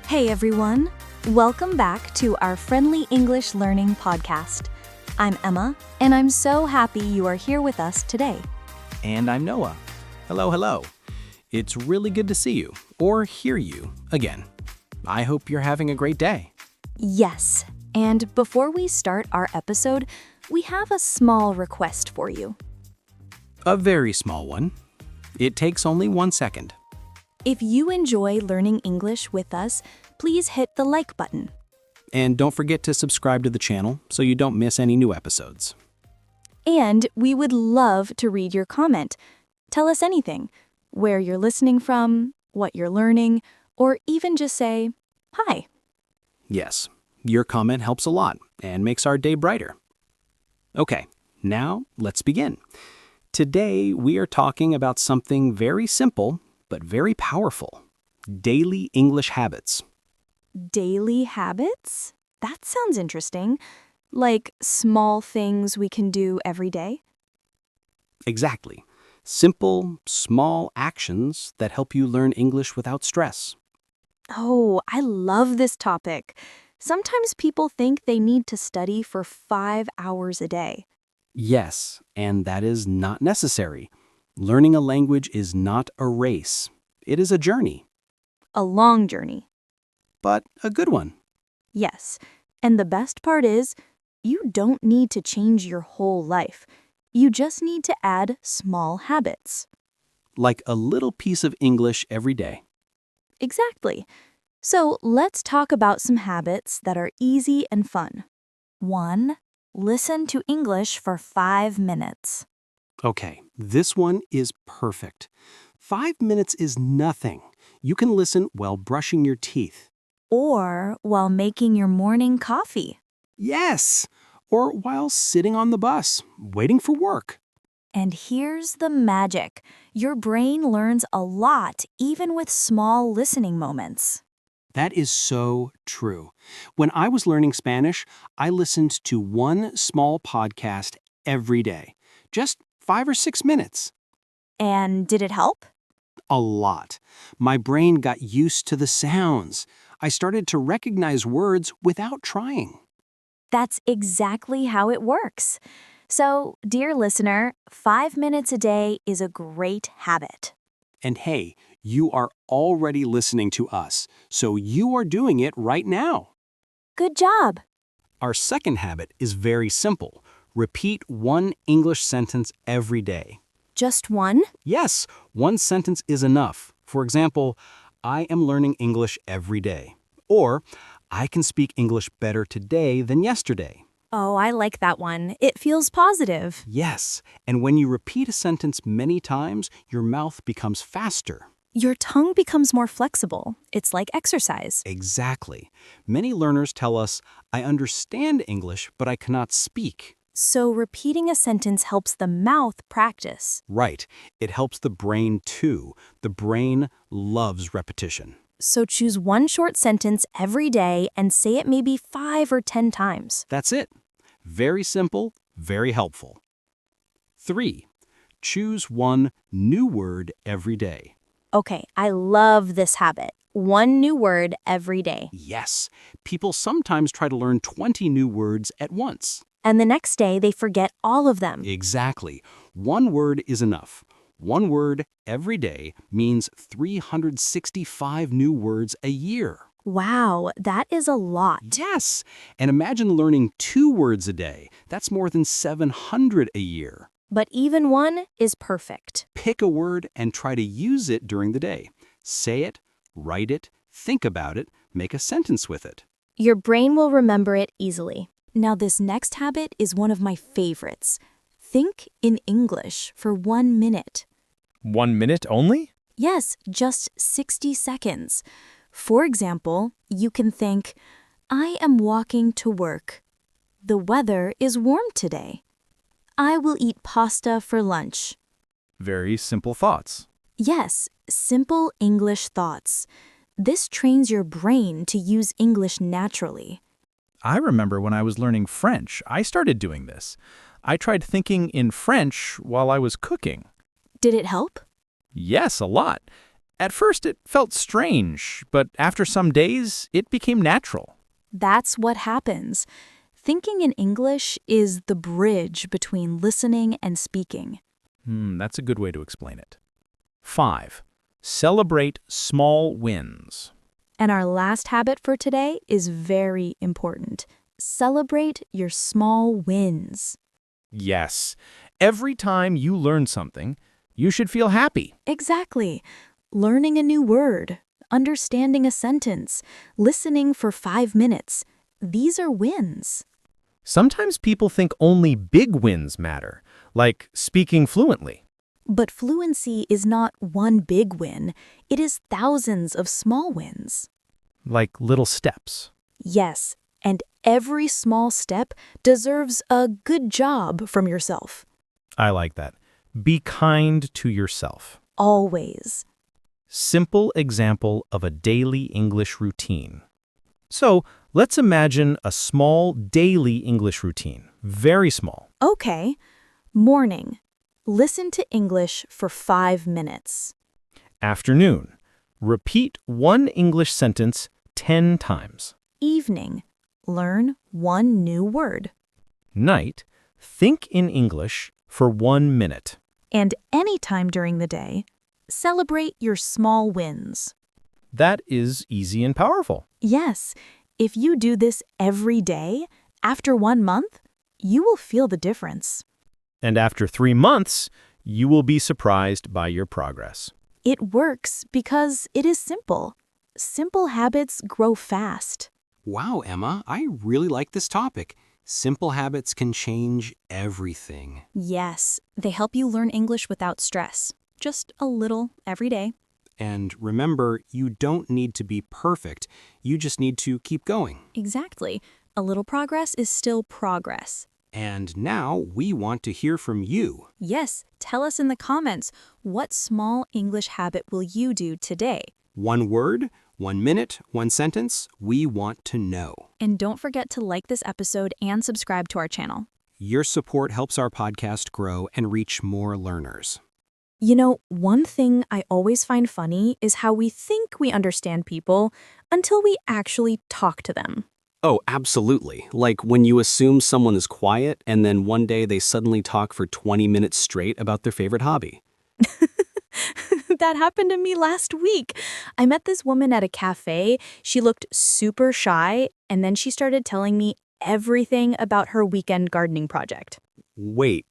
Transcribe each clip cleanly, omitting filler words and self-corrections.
Hey everyone! Welcome back to our Friendly English Learning podcast. I'm Emma, and I'm so happy you are here with us today. And I'm Noah. Hello, hello. It's really good to see you, or hear you, again. I hope you're having a great day. Yes, and before we start our episode, we have a small request for you. A very small one. It takes only 1 second. If you enjoy learning English with us, please hit the like button. And don't forget to subscribe to the channel so you don't miss any new episodes. And we would love to read your comment. Tell us anything, where you're listening from, what you're learning, or even just say, hi. Yes, your comment helps a lot and makes our day brighter. Okay, now let's begin. Today we are talking about something very simple but very powerful. Daily English habits. Daily habits? That sounds interesting. Like small things we can do every day? Exactly. Simple, small actions that help you learn English without stress. Oh, I love this topic. Sometimes people think they need to study for 5 hours a day. Yes, and that is not necessary. Learning a language is not a race. It is a journey, A long journey. but a good one. Yes, and the best part is, you don't need to change your whole life. You just need to add small habits. Like a little piece of English every day. Exactly. So let's talk about some habits that are easy and fun. 1. Listen to English for 5 minutes. Okay, this one is perfect. 5 minutes is nothing. You can listen while brushing your teeth. Or while making your morning coffee. Yes! Or while sitting on the bus, waiting for work. And here's the magic. Your brain learns a lot even with small listening moments. That is so true. When I was learning Spanish, I listened to one small podcast every day. Just 5 or 6 minutes. And did it help? A lot. My brain got used to the sounds. I started to recognize words without trying. That's exactly how it works. So, dear listener, 5 minutes a day is a great habit. And hey, you are already listening to us, so you are doing it right now. Good job! Our second habit is very simple. Repeat one English sentence every day. Just one? Yes, one sentence is enough. For example, I am learning English every day. Or, I can speak English better today than yesterday. Oh, I like that one. It feels positive. Yes, and when you repeat a sentence many times, your mouth becomes faster. Your tongue becomes more flexible. It's like exercise. Exactly. Many learners tell us, I understand English, but I cannot speak. So repeating a sentence helps the mouth practice. Right. It helps the brain too. The brain loves repetition. So choose one short sentence every day and say it maybe 5 or 10 times. That's it. Very simple, very helpful. 3. Choose one new word every day. Okay, I love this habit. One new word every day. Yes, people sometimes try to learn 20 new words at once. And the next day they forget all of them. Exactly. One word is enough. One word every day means 365 new words a year. Wow, that is a lot. Yes, and imagine learning 2 words a day. That's more than 700 a year. But even one is perfect. Pick a word and try to use it during the day. Say it, write it, think about it, make a sentence with it. Your brain will remember it easily. Now this next habit is one of my favorites. Think in English for 1 minute. 1 minute only? Yes, just 60 seconds. For example, you can think, I am walking to work. The weather is warm today. I will eat pasta for lunch. Very simple thoughts. Yes, simple English thoughts. This trains your brain to use English naturally. I remember when I was learning French, I started doing this. I tried thinking in French while I was cooking. Did it help? Yes, a lot. At first, it felt strange, but after some days, it became natural. That's what happens. Thinking in English is the bridge between listening and speaking. That's a good way to explain it. 5. Celebrate small wins. And our last habit for today is very important. Celebrate your small wins. Yes, every time you learn something, you should feel happy. Exactly. Learning a new word, understanding a sentence, listening for 5 minutes. These are wins. Sometimes people think only big wins matter, like speaking fluently. But fluency is not one big win. It is thousands of small wins. Like little steps. Yes, and every small step deserves a good job from yourself. I like that. Be kind to yourself. Always. Simple example of a daily English routine. So, let's imagine a small daily English routine. Very small. Okay. Morning. Listen to English for 5 minutes. Afternoon. Repeat one English sentence 10 times. Evening. Learn one new word. Night. Think in English for 1 minute. And any time during the day, celebrate your small wins. That is easy and powerful. Yes, if you do this every day, after 1 month, you will feel the difference. And after 3 months, you will be surprised by your progress. It works because it is simple. Simple habits grow fast. Wow, Emma, I really like this topic. Simple habits can change everything. Yes, they help you learn English without stress. Just a little every day. And remember, you don't need to be perfect. You just need to keep going. Exactly. A little progress is still progress. And now we want to hear from you. Yes, tell us in the comments, what small English habit will you do today? 1 word, 1 minute, 1 sentence, we want to know. And don't forget to like this episode and subscribe to our channel. Your support helps our podcast grow and reach more learners. You know, one thing I always find funny is how we think we understand people until we actually talk to them. Oh, absolutely. Like when you assume someone is quiet and then one day they suddenly talk for 20 minutes straight about their favorite hobby. That happened to me last week. I met this woman at a cafe. She looked super shy, and then she started telling me everything about her weekend gardening project. Wait,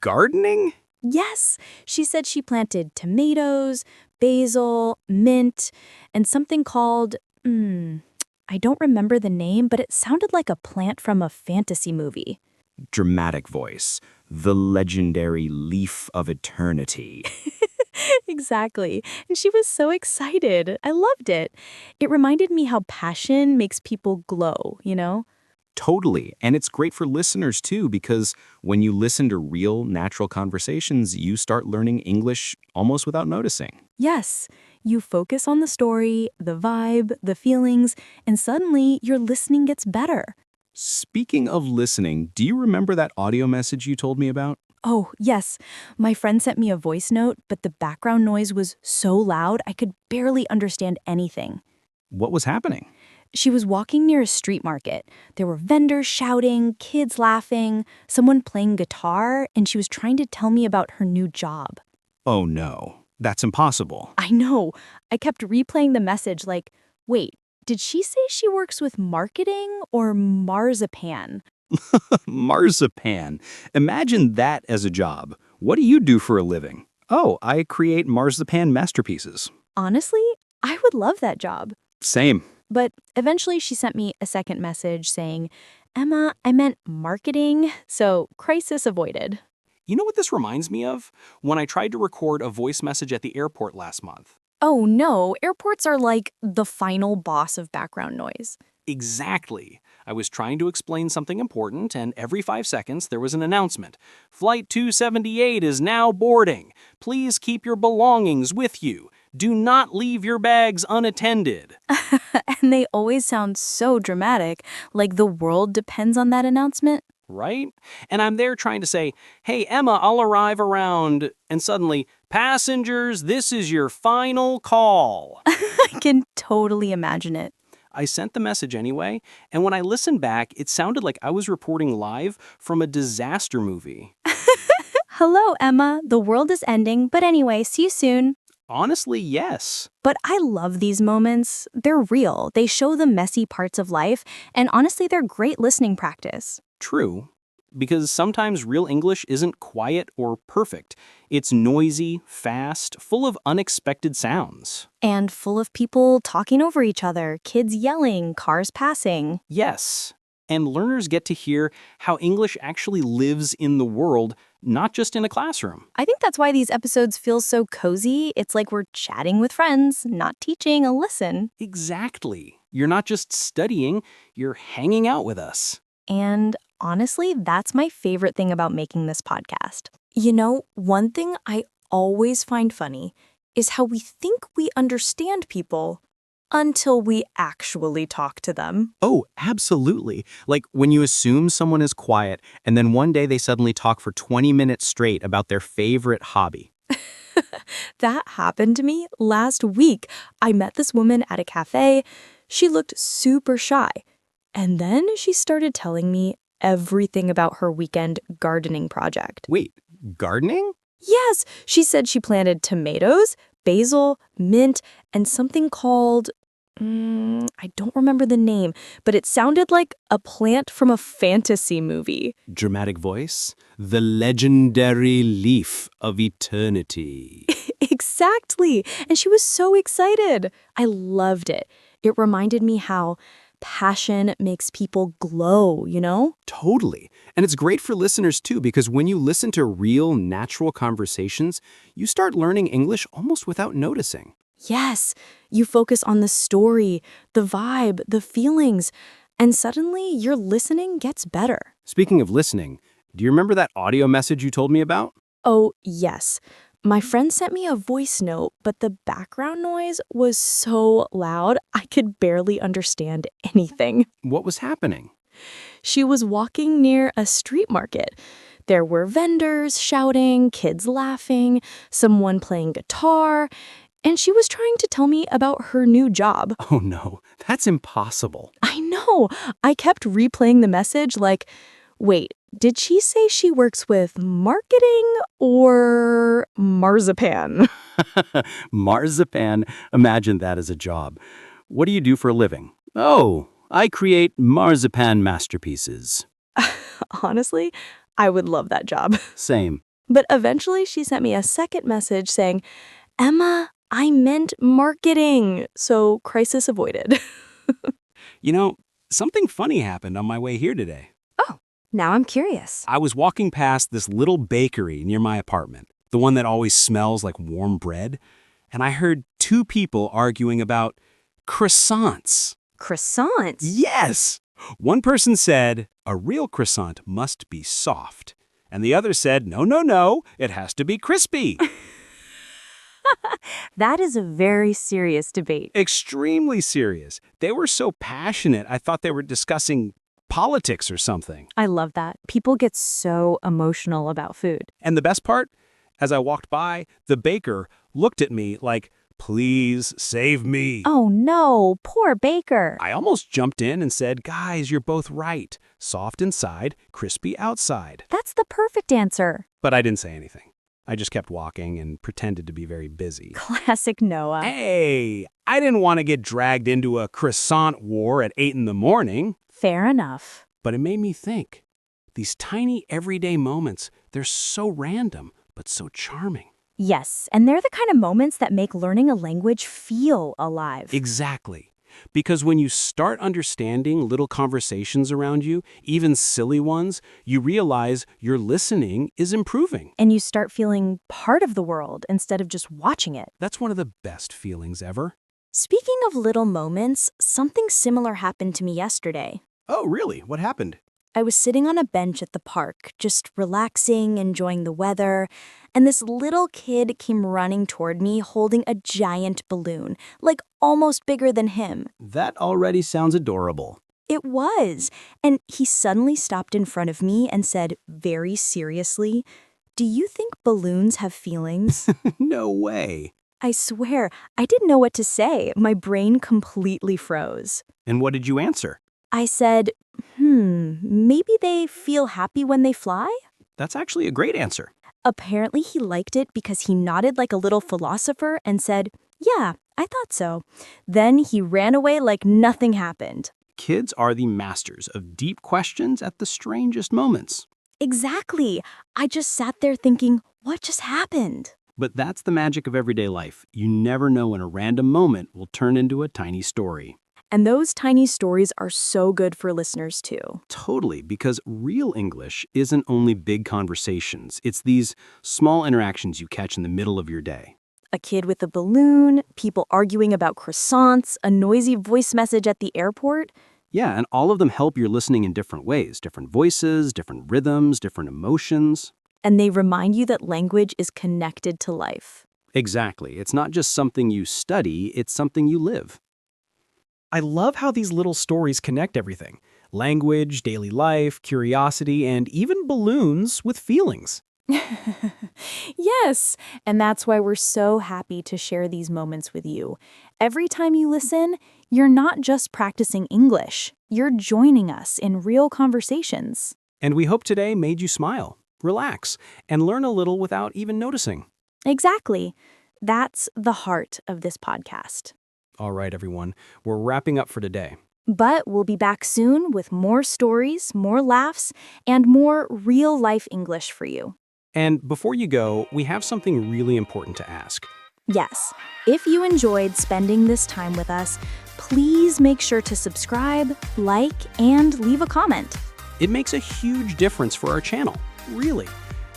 gardening? Yes, she said she planted tomatoes, basil, mint, and something called, I don't remember the name, but it sounded like a plant from a fantasy movie. Dramatic voice, the legendary leaf of eternity. Exactly. And she was so excited. I loved it. It reminded me how passion makes people glow, you know? Totally. And it's great for listeners too, because when you listen to real, natural conversations, you start learning English almost without noticing. Yes, you focus on the story, the vibe, the feelings, and suddenly your listening gets better. Speaking of listening, do you remember that audio message you told me about? Oh, yes. My friend sent me a voice note, but the background noise was so loud I could barely understand anything. What was happening? She was walking near a street market. There were vendors shouting, kids laughing, someone playing guitar, and she was trying to tell me about her new job. Oh no, that's impossible. I know. I kept replaying the message like, wait, did she say she works with marketing or marzipan? Marzipan. Imagine that as a job. What do you do for a living? Oh, I create marzipan masterpieces. Honestly, I would love that job. Same. But eventually she sent me a second message saying, Emma, I meant marketing, so crisis avoided. You know what this reminds me of? When I tried to record a voice message at the airport last month. Oh no, airports are like the final boss of background noise. Exactly. I was trying to explain something important, and every 5 seconds there was an announcement. Flight 278 is now boarding. Please keep your belongings with you. Do not leave your bags unattended. And they always sound so dramatic, like the world depends on that announcement. right? And I'm there trying to say, hey, Emma, I'll arrive around, and suddenly, passengers, this is your final call. I can totally imagine it. I sent the message anyway, and when I listened back, it sounded like I was reporting live from a disaster movie. Hello, Emma. The world is ending, but anyway, see you soon. Honestly, yes. But I love these moments. They're real. They show the messy parts of life, and honestly, they're great listening practice. True. Because sometimes real English isn't quiet or perfect. It's noisy, fast, full of unexpected sounds. And full of people talking over each other, kids yelling, cars passing. Yes. And learners get to hear how English actually lives in the world, not just in a classroom. I think that's why these episodes feel so cozy. It's like we're chatting with friends, not teaching a lesson. Exactly. You're not just studying, you're hanging out with us. And honestly, that's my favorite thing about making this podcast. You know, one thing I always find funny is how we think we understand people until we actually talk to them. Oh, absolutely. Like when you assume someone is quiet and then one day they suddenly talk for 20 minutes straight about their favorite hobby. That happened to me last week. I met this woman at a cafe. She looked super shy. And then she started telling me everything about her weekend gardening project. Wait, gardening? Yes, she said she planted tomatoes, basil, mint, and something called, I don't remember the name, but it sounded like a plant from a fantasy movie. Dramatic voice, the legendary leaf of eternity. Exactly. And she was so excited. I loved it. It reminded me how passion makes people glow, you know? Totally. And it's great for listeners too, because when you listen to real, natural conversations, you start learning English almost without noticing. Yes, you focus on the story, the vibe, the feelings, and suddenly your listening gets better. Speaking of listening, do you remember that audio message you told me about? Oh, yes. My friend sent me a voice note, but the background noise was so loud, I could barely understand anything. What was happening? She was walking near a street market. There were vendors shouting, kids laughing, someone playing guitar, and she was trying to tell me about her new job. Oh no, that's impossible. I know. I kept replaying the message like, wait, did she say she works with marketing or marzipan? Marzipan, imagine that as a job. What do you do for a living? Oh, I create marzipan masterpieces. Honestly, I would love that job. Same. But eventually she sent me a second message saying, Emma, I meant marketing. So crisis avoided. You know, something funny happened on my way here today. Now I'm curious. I was walking past this little bakery near my apartment, the one that always smells like warm bread, and I heard two people arguing about croissants. Croissants? Yes! One person said, a real croissant must be soft. And the other said, no, no, no, it has to be crispy. That is a very serious debate. Extremely serious. They were so passionate, I thought they were discussing politics or something. I love that. People get so emotional about food. And the best part? As I walked by, the baker looked at me like, please save me. Oh no, poor baker. I almost jumped in and said, guys, you're both right. Soft inside, crispy outside. That's the perfect answer. But I didn't say anything. I just kept walking and pretended to be very busy. Classic Noah. Hey, I didn't want to get dragged into a croissant war at 8 in the morning. Fair enough. But it made me think. These tiny everyday moments, they're so random, but so charming. Yes, and they're the kind of moments that make learning a language feel alive. Exactly. Because when you start understanding little conversations around you, even silly ones, you realize your listening is improving. And you start feeling part of the world instead of just watching it. That's one of the best feelings ever. Speaking of little moments, something similar happened to me yesterday. Oh, really? What happened? I was sitting on a bench at the park, just relaxing, enjoying the weather, and this little kid came running toward me holding a giant balloon, like almost bigger than him. That already sounds adorable. It was. And he suddenly stopped in front of me and said very seriously, "Do you think balloons have feelings?" No way. I swear, I didn't know what to say. My brain completely froze. And what did you answer? I said, maybe they feel happy when they fly? That's actually a great answer. Apparently he liked it because he nodded like a little philosopher and said, "Yeah, I thought so." Then he ran away like nothing happened. Kids are the masters of deep questions at the strangest moments. Exactly. I just sat there thinking, what just happened? But that's the magic of everyday life. You never know when a random moment will turn into a tiny story. And those tiny stories are so good for listeners too. Totally, because real English isn't only big conversations. It's these small interactions you catch in the middle of your day. A kid with a balloon, people arguing about croissants, a noisy voice message at the airport. Yeah, and all of them help your listening in different ways. Different voices, different rhythms, different emotions. And they remind you that language is connected to life. Exactly. It's not just something you study, it's something you live. I love how these little stories connect everything. Language, daily life, curiosity, and even balloons with feelings. Yes, and that's why we're so happy to share these moments with you. Every time you listen, you're not just practicing English, you're joining us in real conversations. And we hope today made you smile, relax, and learn a little without even noticing. Exactly. That's the heart of this podcast. All right, everyone, we're wrapping up for today. But we'll be back soon with more stories, more laughs, and more real-life English for you. And before you go, we have something really important to ask. Yes, if you enjoyed spending this time with us, please make sure to subscribe, like, and leave a comment. It makes a huge difference for our channel, really.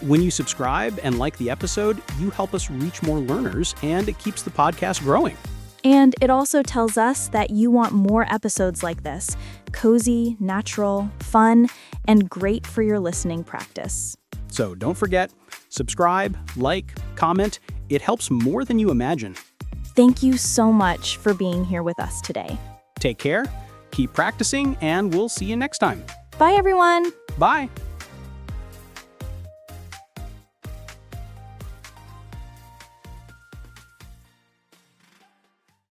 When you subscribe and like the episode, you help us reach more learners, and it keeps the podcast growing. And it also tells us that you want more episodes like this, cozy, natural, fun, and great for your listening practice. So don't forget, subscribe, like, comment. It helps more than you imagine. Thank you so much for being here with us today. Take care, keep practicing, and we'll see you next time. Bye, everyone. Bye.